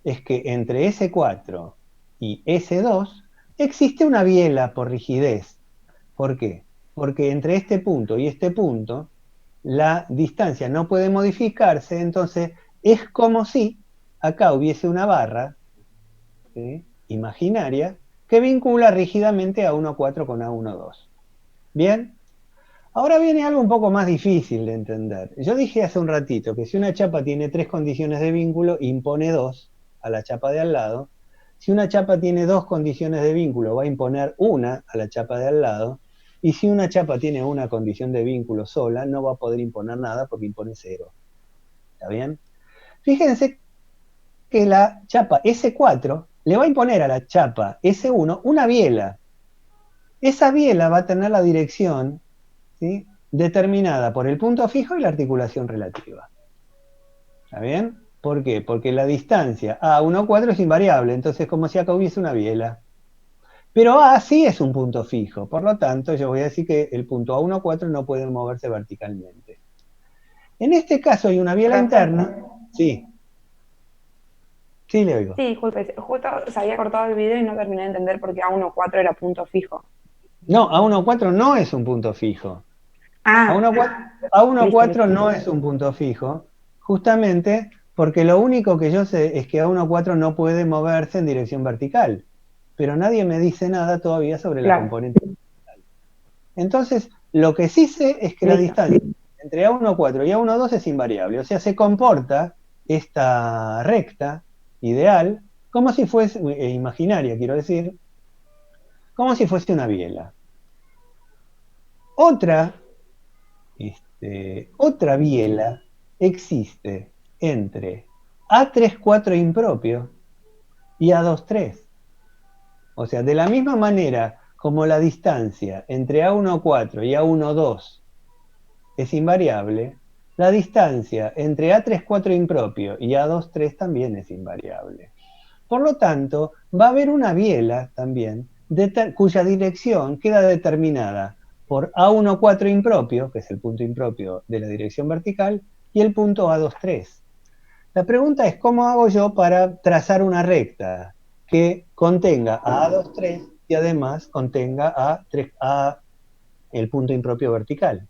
es que entre S4 y S2 existe una biela por rigidez. ¿Por qué? Porque entre este punto y este punto la distancia no puede modificarse, entonces es como si acá hubiese una barra, ¿sí?, imaginaria que vincula rígidamente a 1,4 con A1,2. ¿Bien? Ahora viene algo un poco más difícil de entender. Yo dije hace un ratito que si una chapa tiene tres condiciones de vínculo, impone dos a la chapa de al lado. Si una chapa tiene dos condiciones de vínculo, va a imponer una a la chapa de al lado. Y si una chapa tiene una condición de vínculo sola, no va a poder imponer nada porque impone cero. ¿Está bien? Fíjense que la chapa S4 le va a imponer a la chapa S1 una biela. Esa biela va a tener la dirección, ¿sí?, determinada por el punto fijo y la articulación relativa. ¿Está bien? ¿Por qué? Porque la distancia A1,4 es invariable, entonces como si acá hubiese una biela. Pero A sí es un punto fijo, por lo tanto yo voy a decir que el punto A1,4 no puede moverse verticalmente. En este caso hay una biela Profesor, interna. Sí, sí le oigo. sí, disculpe, justo se había cortado el video y no terminé de entender por qué A14 era punto fijo. No, A1,4 no es un punto fijo. Ah, A1,4 listo, A1,4 listo. no es un punto fijo, justamente porque lo único que yo sé es que A1,4 no puede moverse en dirección vertical, pero nadie me dice nada todavía sobre la Claro, componente. Entonces, lo que sí sé es que la listo. distancia entre A1,4 y A1,2 es invariable, o sea, se comporta esta recta ideal como si fuese, imaginaria quiero decir, como si fuese una biela. Otra otra biela existe entre A3,4 impropio y A2,3. O sea, de la misma manera como la distancia entre A1,4 y A1,2 es invariable, la distancia entre A3,4 impropio y A2,3 también es invariable. Por lo tanto, va a haber una biela también cuya dirección queda determinada por A1,4 impropio, que es el punto impropio de la dirección vertical, y el punto A2,3. La pregunta es, ¿cómo hago yo para trazar una recta que contenga a A2,3 y además contenga a el punto impropio vertical?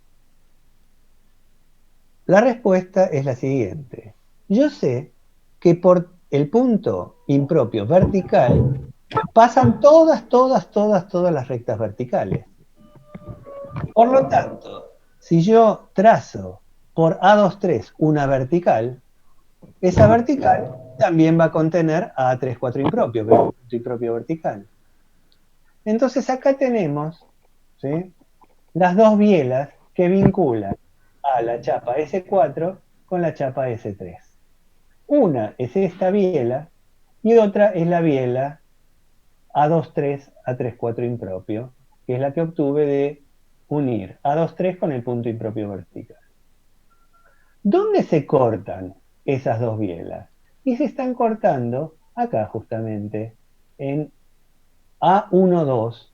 La respuesta es la siguiente. Yo sé que por el punto impropio vertical pasan todas las rectas verticales. Por lo tanto, si yo trazo por A2,3 una vertical, esa vertical también va a contener a A3,4 impropio, que es el punto impropio vertical. Entonces acá tenemos, ¿sí?, las dos bielas que vinculan a la chapa S4 con la chapa S3. Una es esta biela y otra es la biela A2,3 A3,4 impropio, que es la que obtuve de unir A2,3 con el punto impropio vertical. ¿Dónde se cortan esas dos bielas? Y se están cortando acá justamente, en A1,2,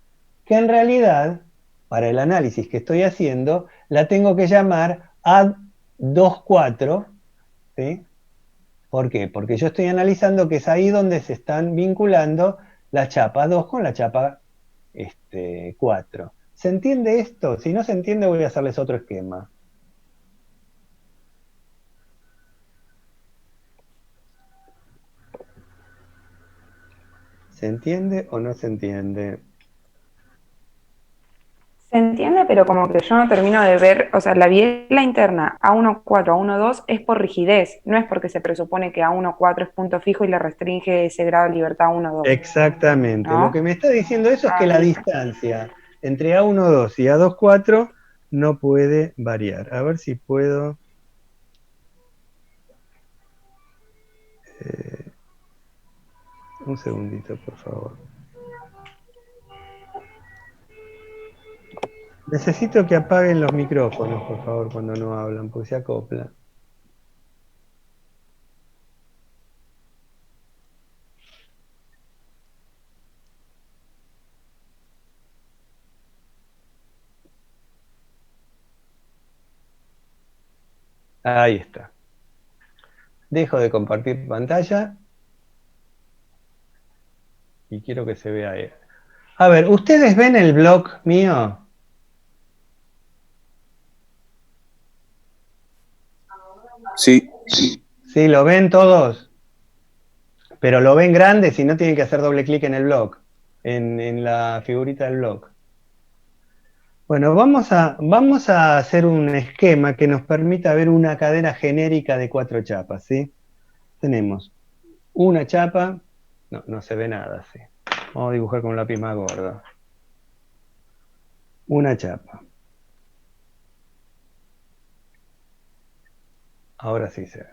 que en realidad, para el análisis que estoy haciendo, la tengo que llamar A2,4, ¿sí? ¿Por qué? Porque yo estoy analizando que es ahí donde se están vinculando la chapa 2 con la chapa 4. ¿Se entiende esto? Si no se entiende, voy a hacerles otro esquema. ¿Se entiende o no se entiende? Se entiende, pero como que yo no termino de ver, o sea, la biela interna A14, A12 es por rigidez, no es porque se presupone que A14 es punto fijo y le restringe ese grado de libertad a 1,2, Exactamente. Lo que ¿no? me está diciendo eso es que Ah, la listo. distancia entre A1,2 y A2,4 no puede variar. A ver si puedo. eh, un segundito, por favor. Necesito que apaguen los micrófonos, por favor, cuando no hablan, porque se acopla. Ahí está. Dejo de compartir pantalla y quiero que se vea ahí. A ver, ¿ustedes ven el blog mío? Sí. ¿Sí? ¿Lo ven todos? Pero lo ven grande, si no tienen que hacer doble clic en el blog, en la figurita del blog. Bueno, vamos a hacer un esquema que nos permita ver una cadena genérica de 4 chapas, ¿sí? Tenemos una chapa, no se ve nada, ¿sí? Vamos a dibujar con un lápiz más gordo. Una chapa. Ahora sí se ve.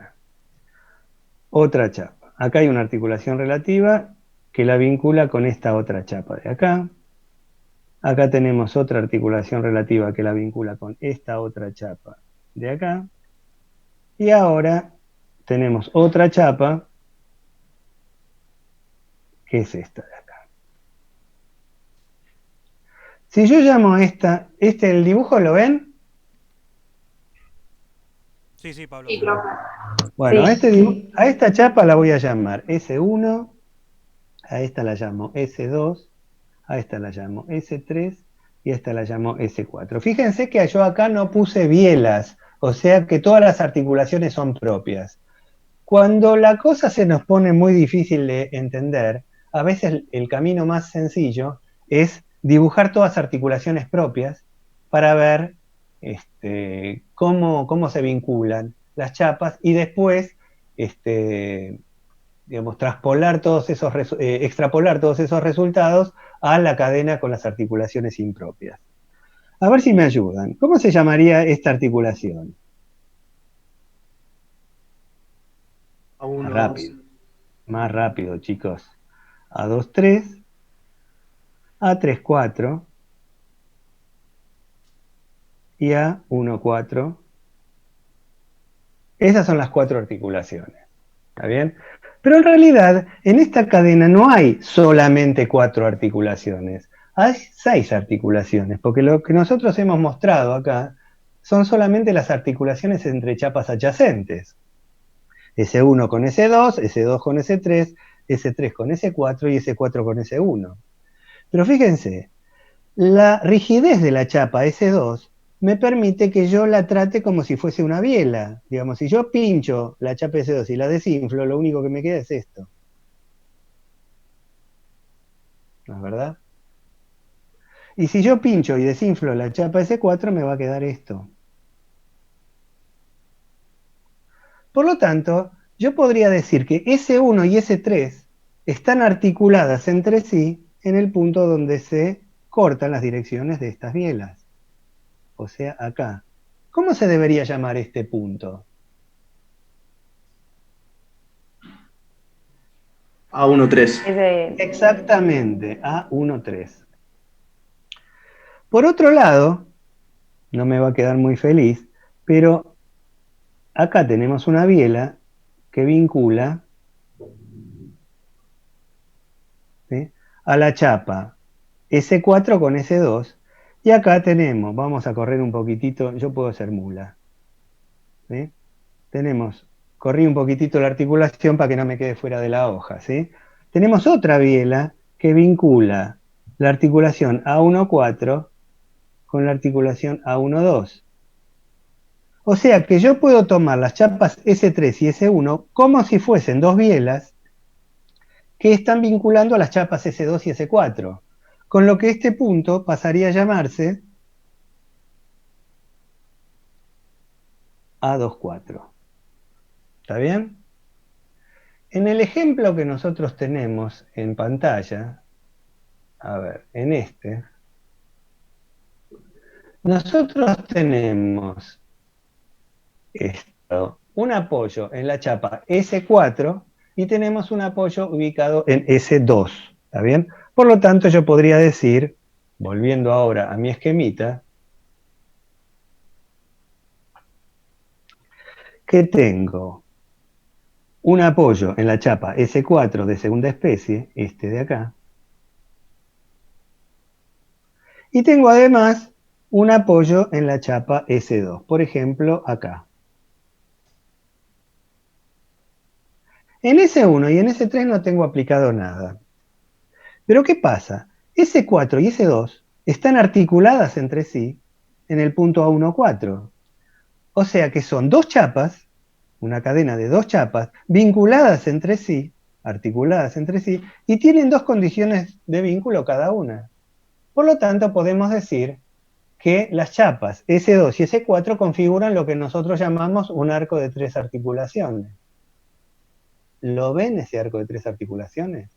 Otra chapa. Acá hay una articulación relativa que la vincula con esta otra chapa de acá. Acá tenemos otra articulación relativa que la vincula con esta otra chapa de acá. Y ahora tenemos otra chapa, que es esta de acá. Si yo llamo a esta, ¿el dibujo lo ven? Sí, Pablo. Sí, profe. Bueno, Sí. a esta chapa la voy a llamar S1, a esta la llamo S2, a esta la llamo S3 y a esta la llamo S4. Fíjense que yo acá no puse bielas, o sea que todas las articulaciones son propias. Cuando la cosa se nos pone muy difícil de entender, a veces el camino más sencillo es dibujar todas articulaciones propias para ver cómo se vinculan las chapas y después digamos, extrapolar todos esos resultados a la cadena con las articulaciones impropias. A ver si me ayudan. ¿Cómo se llamaría esta articulación? Rápido. Más rápido, chicos. A2, 3, A3, 4 y A1, 4. Esas son las 4 articulaciones. ¿Está bien? Pero en realidad, en esta cadena no hay solamente 4 articulaciones. Hay 6 articulaciones, porque lo que nosotros hemos mostrado acá son solamente las articulaciones entre chapas adyacentes. S1 con S2, S2 con S3, S3 con S4 y S4 con S1. Pero fíjense, la rigidez de la chapa S2 me permite que yo la trate como si fuese una biela. Digamos, si yo pincho la chapa S2 y la desinflo, lo único que me queda es esto. ¿No es verdad? Y si yo pincho y desinflo la chapa S4, me va a quedar esto. Por lo tanto, yo podría decir que S1 y S3 están articuladas entre sí en el punto donde se cortan las direcciones de estas bielas. O sea, acá. ¿Cómo se debería llamar este punto? A13. Exactamente, A13. Por otro lado, no me va a quedar muy feliz, pero acá tenemos una biela que vincula, ¿sí?, a la chapa S4 con S2, y acá tenemos, vamos a correr un poquitito, yo puedo ser mula, ¿sí? Corrí un poquitito la articulación para que no me quede fuera de la hoja, ¿sí? Tenemos otra biela que vincula la articulación A1,4 con la articulación A1,2. O sea que yo puedo tomar las chapas S3 y S1 como si fuesen dos bielas que están vinculando a las chapas S2 y S4. Con lo que este punto pasaría a llamarse A24. ¿Está bien? En el ejemplo que nosotros tenemos en pantalla, a ver, en nosotros tenemos un apoyo en la chapa S4 y tenemos un apoyo ubicado en S2, ¿está bien? Por lo tanto, yo podría decir, volviendo ahora a mi esquemita, que tengo un apoyo en la chapa S4 de segunda especie, este de acá, y tengo además un apoyo en la chapa S2, por ejemplo, acá. En S1 y en S3 no tengo aplicado nada. Pero ¿qué pasa? S4 y S2 están articuladas entre sí en el punto A14. O sea que son dos chapas, una cadena de dos chapas, vinculadas entre sí, articuladas entre sí, y tienen dos condiciones de vínculo cada una. Por lo tanto, podemos decir que las chapas S2 y S4 configuran lo que nosotros llamamos un arco de tres articulaciones. ¿Lo ven ese arco de tres articulaciones?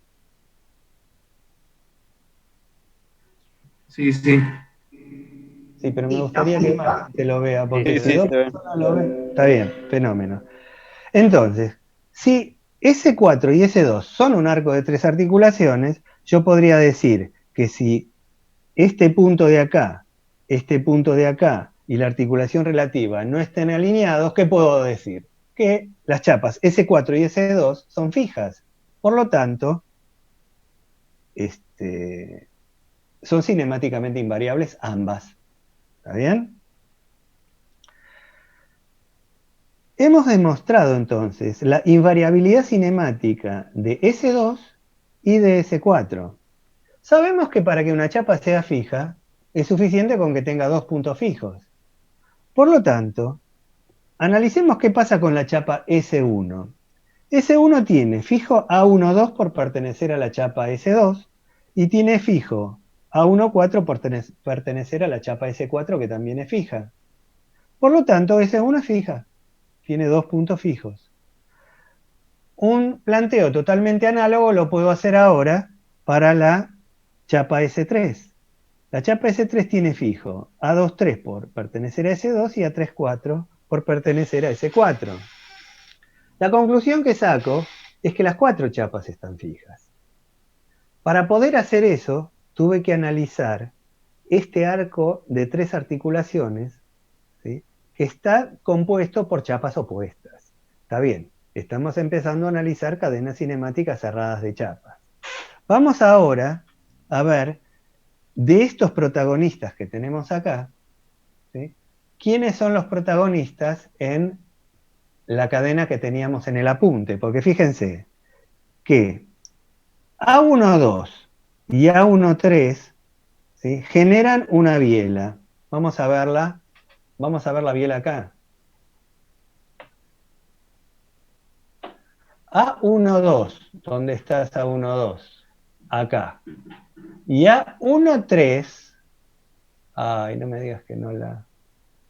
Sí, sí. Sí, pero me gustaría que más gente lo vea, porque si dos personas lo ven, está bien, fenómeno. Entonces, si S4 y S2 son un arco de tres articulaciones, yo podría decir que si este punto de acá y la articulación relativa no estén alineados, ¿qué puedo decir? Que las chapas S4 y S2 son fijas. Por lo tanto, son cinemáticamente invariables ambas. ¿Está bien? Hemos demostrado entonces la invariabilidad cinemática de S2 y de S4. Sabemos que para que una chapa sea fija, es suficiente con que tenga dos puntos fijos. Por lo tanto, analicemos qué pasa con la chapa S1. S1 tiene fijo A12 por pertenecer a la chapa S2 y tiene fijo A14 por pertenecer a la chapa S4 que también es fija. Por lo tanto, S1 es fija, tiene dos puntos fijos. Un planteo totalmente análogo lo puedo hacer ahora para la chapa S3. La chapa S3 tiene fijo A23 por pertenecer a S2 y A34 por pertenecer a S4. La conclusión que saco es que las cuatro chapas están fijas. Para poder hacer eso, tuve que analizar este arco de tres articulaciones, ¿sí?, que está compuesto por chapas opuestas. Está bien, estamos empezando a analizar cadenas cinemáticas cerradas de chapas. Vamos ahora a ver, de estos protagonistas que tenemos acá, ¿sí?, quiénes son los protagonistas en la cadena que teníamos en el apunte. Porque fíjense que A12 y A13, ¿sí?, generan una biela. Vamos a verla. Vamos a ver la biela acá. A12, ¿dónde está esa A12? Acá. Y A13, ay, no me digas que no la...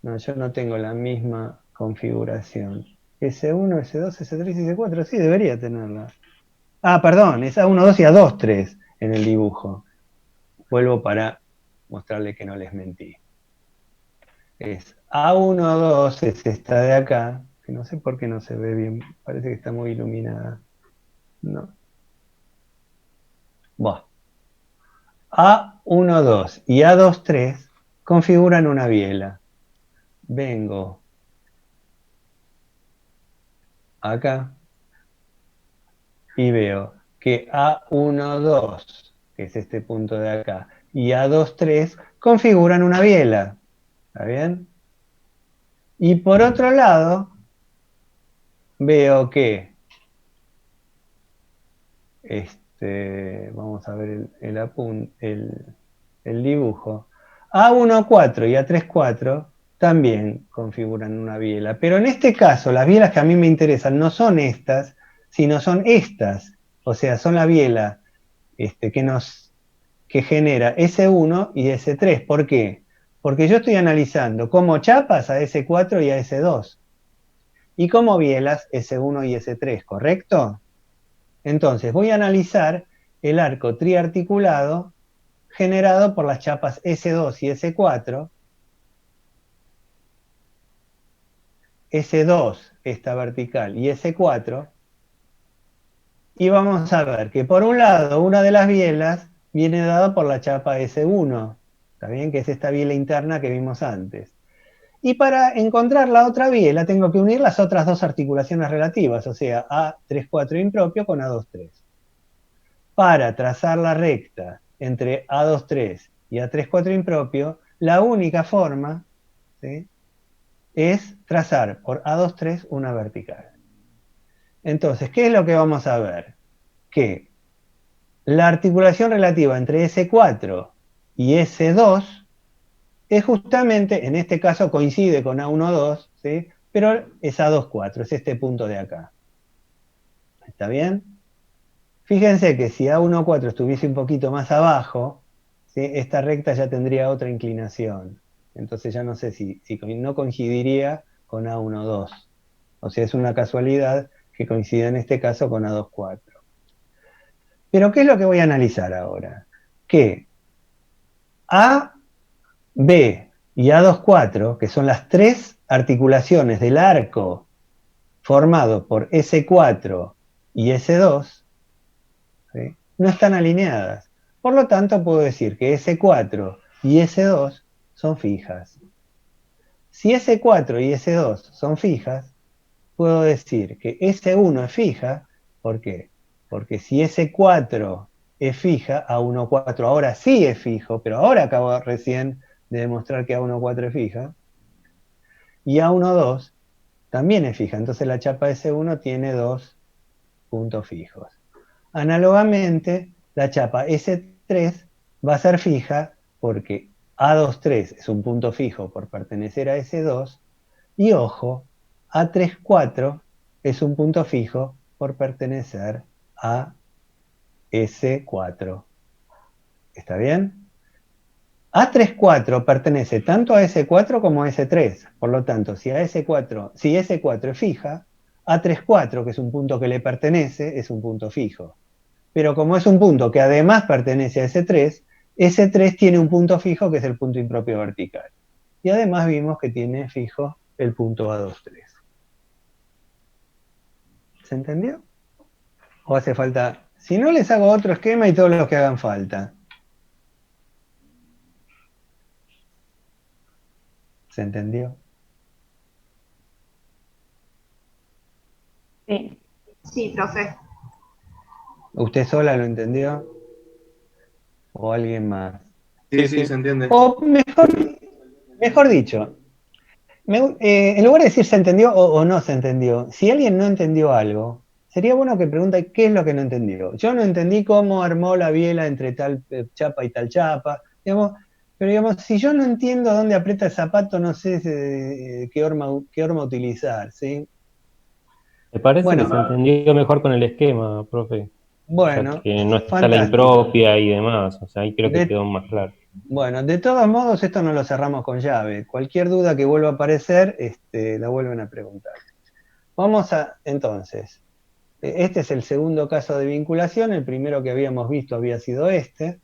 No, yo no tengo la misma configuración. S1, S2, S3 y S4, sí, debería tenerla. Ah, perdón, es A12 y A23 en el dibujo. Vuelvo para mostrarle que no les mentí. Es A12, es esta de acá, que no sé por qué no se ve bien, parece que está muy iluminada. No. Bueno. A12 y A23 configuran una biela. Vengo acá y veo que A12, que es este punto de acá, y A23 configuran una biela. ¿Está bien? Y por otro lado, veo que vamos a ver el dibujo. A14 y A34 también configuran una biela. Pero en este caso, las bielas que a mí me interesan no son estas, sino son estas. O sea, son la biela que genera S1 y S3. ¿Por qué? Porque yo estoy analizando como chapas a S4 y a S2. Y como bielas S1 y S3, ¿correcto? Entonces voy a analizar el arco triarticulado generado por las chapas S2 y S4. S2, esta vertical, y S4. Y vamos a ver que por un lado, una de las bielas viene dada por la chapa S1, ¿está bien? Que es esta biela interna que vimos antes. Y para encontrar la otra biela tengo que unir las otras dos articulaciones relativas, o sea, A34 impropio con A23. Para trazar la recta entre A23 y A34 impropio, la única forma, ¿sí?, es trazar por A23 una vertical. Entonces, ¿qué es lo que vamos a ver? Que la articulación relativa entre S4 y S2 es justamente, en este caso coincide con A12, ¿sí? Pero es A24, es este punto de acá. ¿Está bien? Fíjense que si A14 estuviese un poquito más abajo, ¿sí? Esta recta ya tendría otra inclinación. Entonces ya no sé si no coincidiría con A12. O sea, es una casualidad que coincida en este caso con A24. Pero ¿qué es lo que voy a analizar ahora? Que A, B y A24, que son las tres articulaciones del arco formado por S4 y S2, ¿sí? No están alineadas. Por lo tanto, puedo decir que S4 y S2 son fijas. Si S4 y S2 son fijas, puedo decir que S1 es fija. ¿Por qué? Porque si S4 es fija, A14 ahora sí es fijo, pero ahora acabo recién de demostrar que A14 es fija, y A12 también es fija. Entonces la chapa S1 tiene dos puntos fijos. Análogamente, la chapa S3 va a ser fija porque A23 es un punto fijo por pertenecer a S2, y ojo, A34 es un punto fijo por pertenecer a S4. ¿Está bien? A34 pertenece tanto a S4 como a S3. Por lo tanto, si S4 es fija, A34, que es un punto que le pertenece, es un punto fijo. Pero como es un punto que además pertenece a S3, S3 tiene un punto fijo que es el punto impropio vertical. Y además vimos que tiene fijo el punto A23. ¿Se entendió? ¿O hace falta? Si no, les hago otro esquema y todos los que hagan falta. ¿Se entendió? Sí. Sí, profe. ¿Usted sola lo entendió? ¿O alguien más? Sí, sí, se entiende. O mejor dicho, en lugar de decir se entendió o no se entendió, si alguien no entendió algo, sería bueno que pregunte qué es lo que no entendió. Yo no entendí cómo armó la biela entre tal chapa y tal chapa, digamos, pero digamos, si yo no entiendo dónde aprieta el zapato, no sé qué horma utilizar, ¿sí? Me parece Bueno, que se entendió mejor con el esquema, profe, ya bueno, que no está la fantástico. impropia y demás, o sea, ahí creo que quedó más claro. Bueno, de todos modos, esto no lo cerramos con llave. Cualquier duda que vuelva a aparecer, la vuelven a preguntar. Vamos a, entonces, este es el segundo caso de vinculación, el primero que habíamos visto había sido este,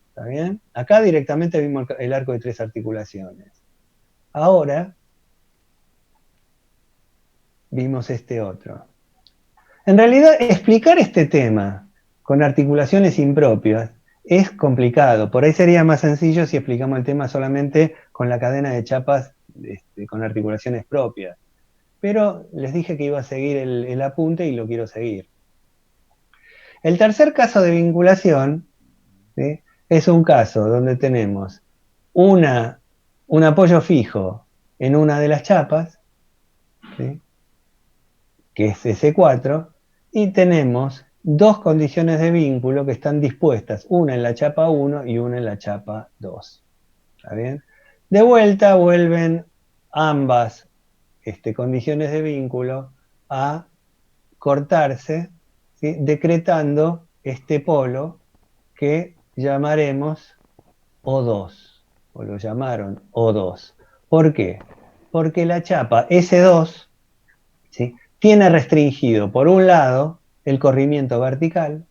¿está bien? Acá directamente vimos el arco de tres articulaciones. Ahora, vimos este otro. En realidad, explicar este tema con articulaciones impropias es complicado. Por ahí sería más sencillo si explicamos el tema solamente con la cadena de chapas con articulaciones propias. Pero les dije que iba a seguir el apunte y lo quiero seguir. El tercer caso de vinculación, ¿sí? Es un caso donde tenemos un apoyo fijo en una de las chapas, ¿sí? Que es S4, y tenemos dos condiciones de vínculo que están dispuestas, una en la chapa 1 y una en la chapa 2. ¿Está bien? De vuelta vuelven ambas condiciones de vínculo a cortarse, ¿sí? Decretando este polo que llamaremos O2, o lo llamaron O2. ¿Por qué? Porque la chapa S2, ¿sí? Tiene restringido, por un lado, el corrimiento vertical,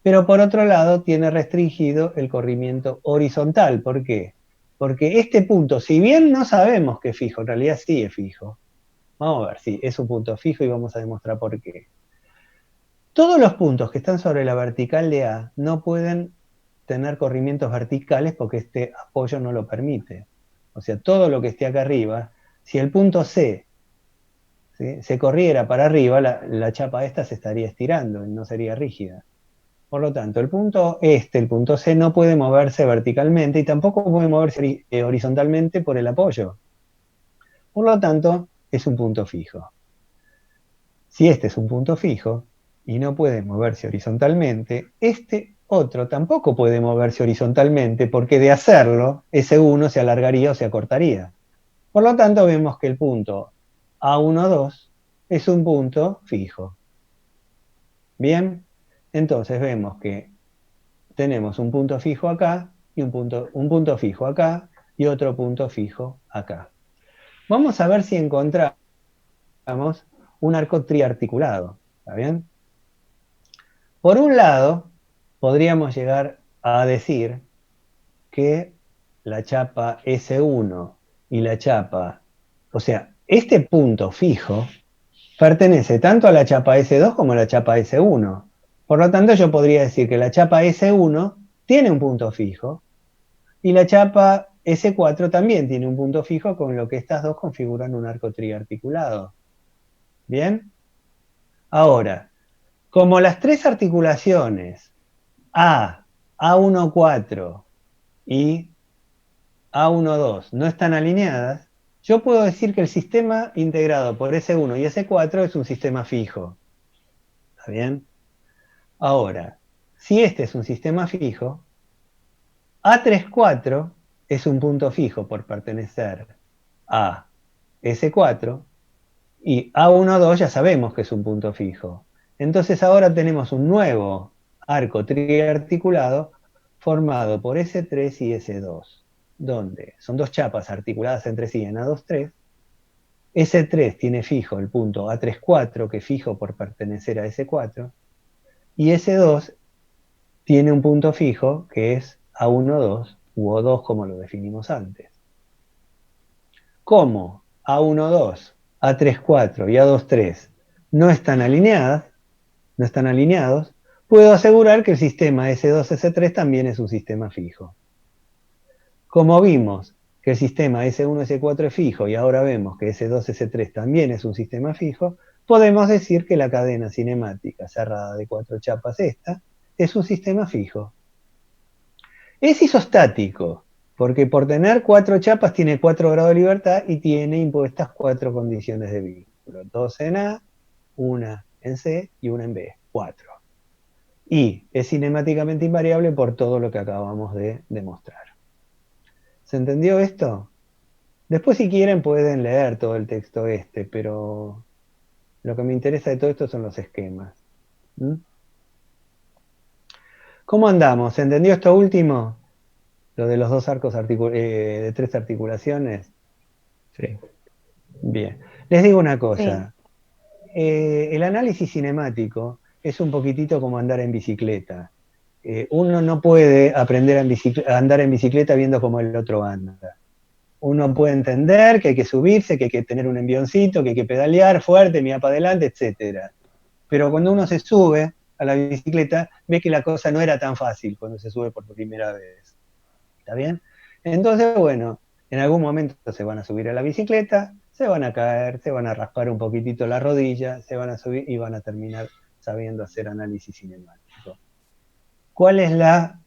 pero por otro lado tiene restringido el corrimiento horizontal. ¿Por qué? Porque este punto, si bien no sabemos que es fijo, en realidad sí es fijo. Vamos a ver, sí, es un punto fijo y vamos a demostrar por qué. Todos los puntos que están sobre la vertical de A no pueden tener corrimientos verticales porque este apoyo no lo permite. O sea, todo lo que esté acá arriba, si el punto C, ¿sí?, se corriera para arriba, la chapa esta se estaría estirando y no sería rígida. Por lo tanto, el punto C, no puede moverse verticalmente y tampoco puede moverse horizontalmente por el apoyo. Por lo tanto, es un punto fijo. Si este es un punto fijo y no puede moverse horizontalmente, este otro tampoco puede moverse horizontalmente, porque de hacerlo, ese 1 se alargaría o se acortaría. Por lo tanto, vemos que el punto A12 es un punto fijo. Bien, entonces vemos que tenemos un punto fijo acá, y un punto fijo acá, y otro punto fijo acá. Vamos a ver si encontramos un arco triarticulado. ¿Está bien? Por un lado, podríamos llegar a decir que la chapa S1 y la chapa, o sea, este punto fijo pertenece tanto a la chapa S2 como a la chapa S1. Por lo tanto, yo podría decir que la chapa S1 tiene un punto fijo y la chapa S4 también tiene un punto fijo, con lo que estas dos configuran un arco triarticulado. ¿Bien? Ahora, como las tres articulaciones A14 y A12 no están alineadas, yo puedo decir que el sistema integrado por S1 y S4 es un sistema fijo. ¿Está bien? Ahora, si este es un sistema fijo, A34 es un punto fijo por pertenecer a S4 y A12 ya sabemos que es un punto fijo. Entonces ahora tenemos un nuevo arco triarticulado formado por S3 y S2, donde son dos chapas articuladas entre sí en A23. S3 tiene fijo el punto A34, que es fijo por pertenecer a S4, y S2 tiene un punto fijo que es A12 u O2, como lo definimos antes. Como A12, A34 y A23 no están alineados, puedo asegurar que el sistema S2-S3 también es un sistema fijo. Como vimos que el sistema S1-S4 es fijo y ahora vemos que S2-S3 también es un sistema fijo, podemos decir que la cadena cinemática cerrada de 4 chapas esta es un sistema fijo. Es isostático, porque por tener 4 chapas tiene 4 grados de libertad y tiene impuestas 4 condiciones de vínculo. 2 en A, una en C y una en B. 4. Y es cinemáticamente invariable por todo lo que acabamos de demostrar. ¿Se entendió esto? Después, si quieren, pueden leer todo el texto pero lo que me interesa de todo esto son los esquemas. ¿Mm? ¿Cómo andamos? ¿Se entendió esto último? Lo de los dos arcos de 3 articulaciones. Sí. Bien. Les digo una cosa. Sí. El análisis cinemático es un poquitito como andar en bicicleta. Uno no puede aprender a andar en bicicleta viendo cómo el otro anda. Uno puede entender que hay que subirse, que hay que tener un envioncito, que hay que pedalear fuerte, mirar para adelante, etc. Pero cuando uno se sube a la bicicleta, ve que la cosa no era tan fácil cuando se sube por primera vez. ¿Está bien? Entonces, bueno, en algún momento se van a subir a la bicicleta, se van a caer, se van a raspar un poquitito la rodilla, se van a subir y van a terminar sabiendo hacer análisis cinemático. ¿Cuál es la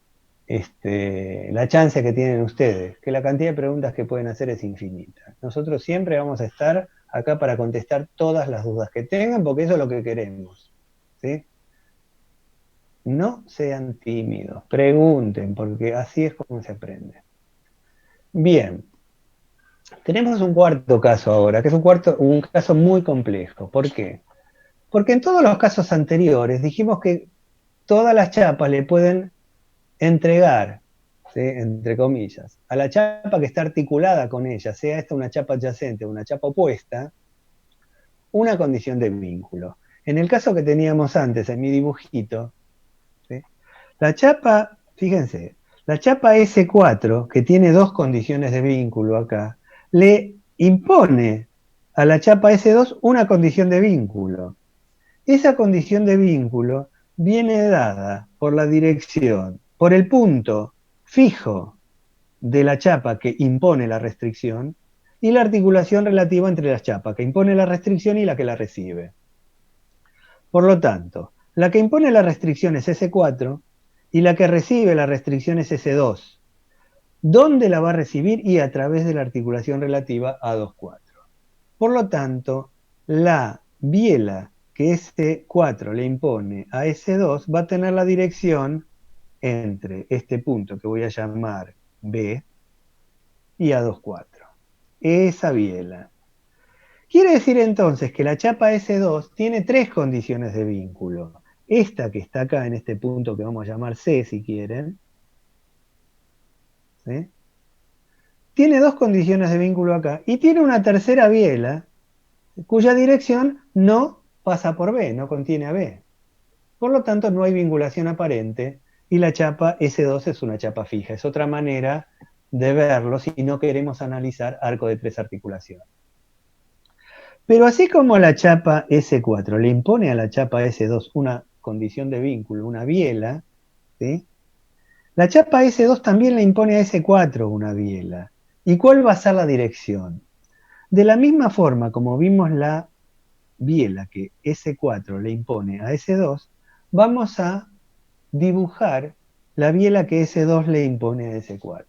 chance que tienen ustedes? Que la cantidad de preguntas que pueden hacer es infinita. Nosotros siempre vamos a estar acá para contestar todas las dudas que tengan, porque eso es lo que queremos. ¿Sí? No sean tímidos, pregunten, porque así es como se aprende. Bien, tenemos un cuarto caso ahora, que es un caso muy complejo. ¿Por qué? Porque en todos los casos anteriores dijimos que todas las chapas le pueden entregar, ¿sí?, entre comillas, a la chapa que está articulada con ella, sea esta una chapa adyacente o una chapa opuesta, una condición de vínculo. En el caso que teníamos antes, en mi dibujito, ¿sí?, la chapa, fíjense, la chapa S4, que tiene dos condiciones de vínculo acá, le impone a la chapa S2 una condición de vínculo. Esa condición de vínculo viene dada por la dirección, por el punto fijo de la chapa que impone la restricción y la articulación relativa entre las chapas que impone la restricción y la que la recibe. Por lo tanto, la que impone la restricción es S4 y la que recibe la restricción es S2. ¿Dónde la va a recibir? Y a través de la articulación relativa A24. Por lo tanto, la biela que S4 le impone a S2 va a tener la dirección entre este punto que voy a llamar B y A24. Esa biela. Quiere decir entonces que la chapa S2 tiene tres condiciones de vínculo. Esta que está acá en este punto que vamos a llamar C, si quieren, ¿sí? Tiene dos condiciones de vínculo acá y tiene una tercera biela cuya dirección no pasa por B, no contiene a B. Por lo tanto, no hay vinculación aparente y la chapa S2 es una chapa fija. Es otra manera de verlo si no queremos analizar arco de tres articulaciones. Pero así como la chapa S4 le impone a la chapa S2 una condición de vínculo, una biela, ¿sí? La chapa S2 también le impone a S4 una biela. ¿Y cuál va a ser la dirección? De la misma forma como vimos la biela que S4 le impone a S2, vamos a dibujar la biela que S2 le impone a S4.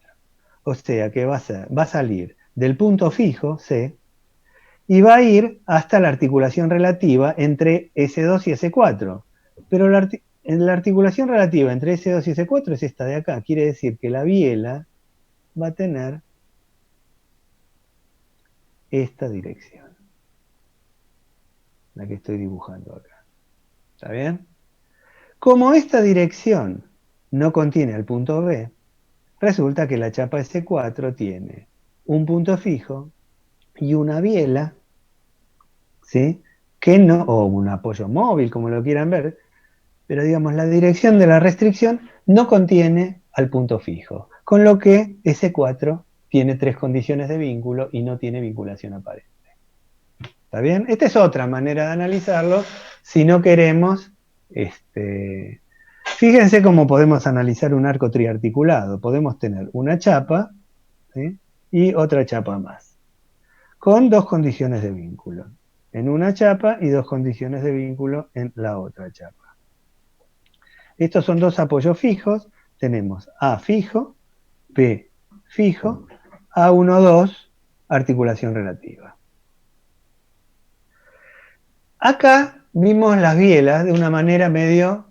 O sea que va a salir del punto fijo, C, y va a ir hasta la articulación relativa entre S2 y S4. Pero la articulación relativa entre S2 y S4 es esta de acá. Quiere decir que la biela va a tener esta dirección, la que estoy dibujando acá. ¿Está bien? Como esta dirección no contiene el punto B, resulta que la chapa S4 tiene un punto fijo y una biela, ¿sí? Que no, o un apoyo móvil, como lo quieran ver, pero digamos, la dirección de la restricción no contiene al punto fijo, con lo que S4 tiene tres condiciones de vínculo y no tiene vinculación aparente. ¿Está bien? Esta es otra manera de analizarlo si no queremos... Fíjense cómo podemos analizar un arco triarticulado. Podemos tener una chapa, ¿sí? Y otra chapa más, con dos condiciones de vínculo. En una chapa y dos condiciones de vínculo en la otra chapa. Estos son dos apoyos fijos. Tenemos A fijo, P fijo, A1,2, articulación relativa. Acá vimos las bielas de una manera medio,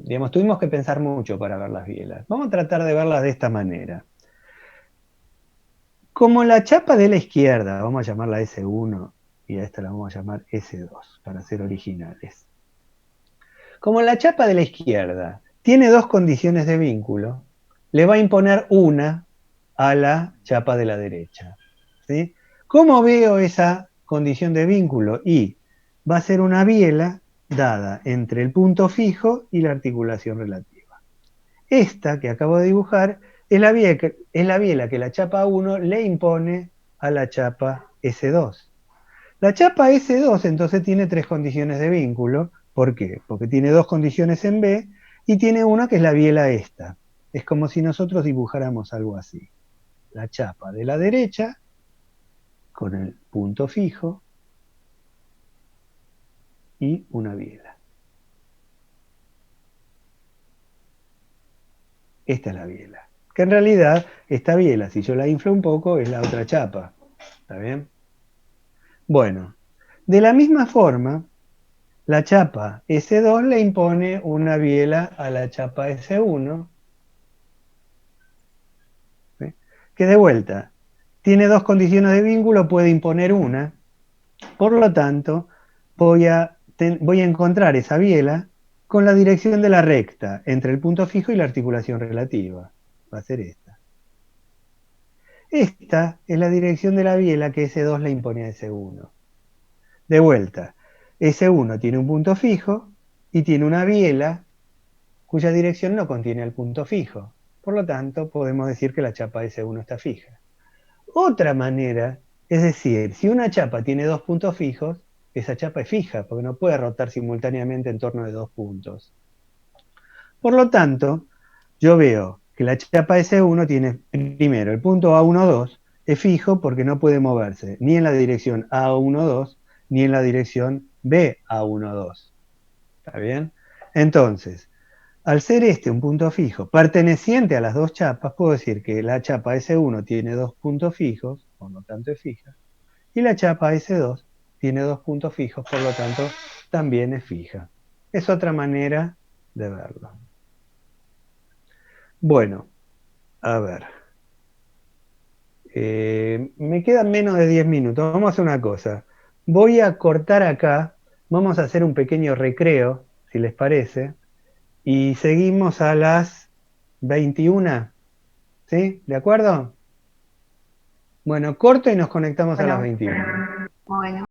digamos, tuvimos que pensar mucho para ver las bielas. Vamos a tratar de verlas de esta manera. Como la chapa de la izquierda, vamos a llamarla S1 y a esta la vamos a llamar S2 para ser originales. Como la chapa de la izquierda tiene dos condiciones de vínculo, le va a imponer una a la chapa de la derecha, ¿sí? ¿Cómo veo esa condición de vínculo? Y va a ser una biela dada entre el punto fijo y la articulación relativa. Esta que acabo de dibujar es la biela que la chapa 1 le impone a la chapa S2. La chapa S2 entonces tiene tres condiciones de vínculo. ¿Por qué? Porque tiene dos condiciones en B y tiene una que es la biela esta. Es como si nosotros dibujáramos algo así. La chapa de la derecha con el punto fijo y una biela. Esta es la biela. Que en realidad, esta biela, si yo la inflo un poco, es la otra chapa. ¿Está bien? Bueno, de la misma forma, la chapa S2 le impone una biela a la chapa S1, ¿sí? Que de vuelta, tiene dos condiciones de vínculo, puede imponer una. Por lo tanto, voy a encontrar esa biela con la dirección de la recta entre el punto fijo y la articulación relativa. Va a ser esta. Esta es la dirección de la biela que S2 le impone a S1. De vuelta, S1 tiene un punto fijo y tiene una biela cuya dirección no contiene el punto fijo. Por lo tanto, podemos decir que la chapa S1 está fija. Otra manera es decir, si una chapa tiene dos puntos fijos, esa chapa es fija, porque no puede rotar simultáneamente en torno de dos puntos. Por lo tanto, yo veo que la chapa S1 tiene, primero, el punto A1,2 es fijo porque no puede moverse ni en la dirección A1,2 ni en la dirección BA1,2. ¿Está bien? Entonces, al ser este un punto fijo perteneciente a las dos chapas, puedo decir que la chapa S1 tiene dos puntos fijos, por lo tanto es fija, y la chapa S2 tiene dos puntos fijos, por lo tanto también es fija. Es otra manera de verlo. Bueno, a ver. Me quedan menos de 10 minutos. Vamos a hacer una cosa. Voy a cortar acá. Vamos a hacer un pequeño recreo, si les parece. Y seguimos a las 21. ¿Sí? ¿De acuerdo? Bueno, corto y nos conectamos a las 21. Bueno.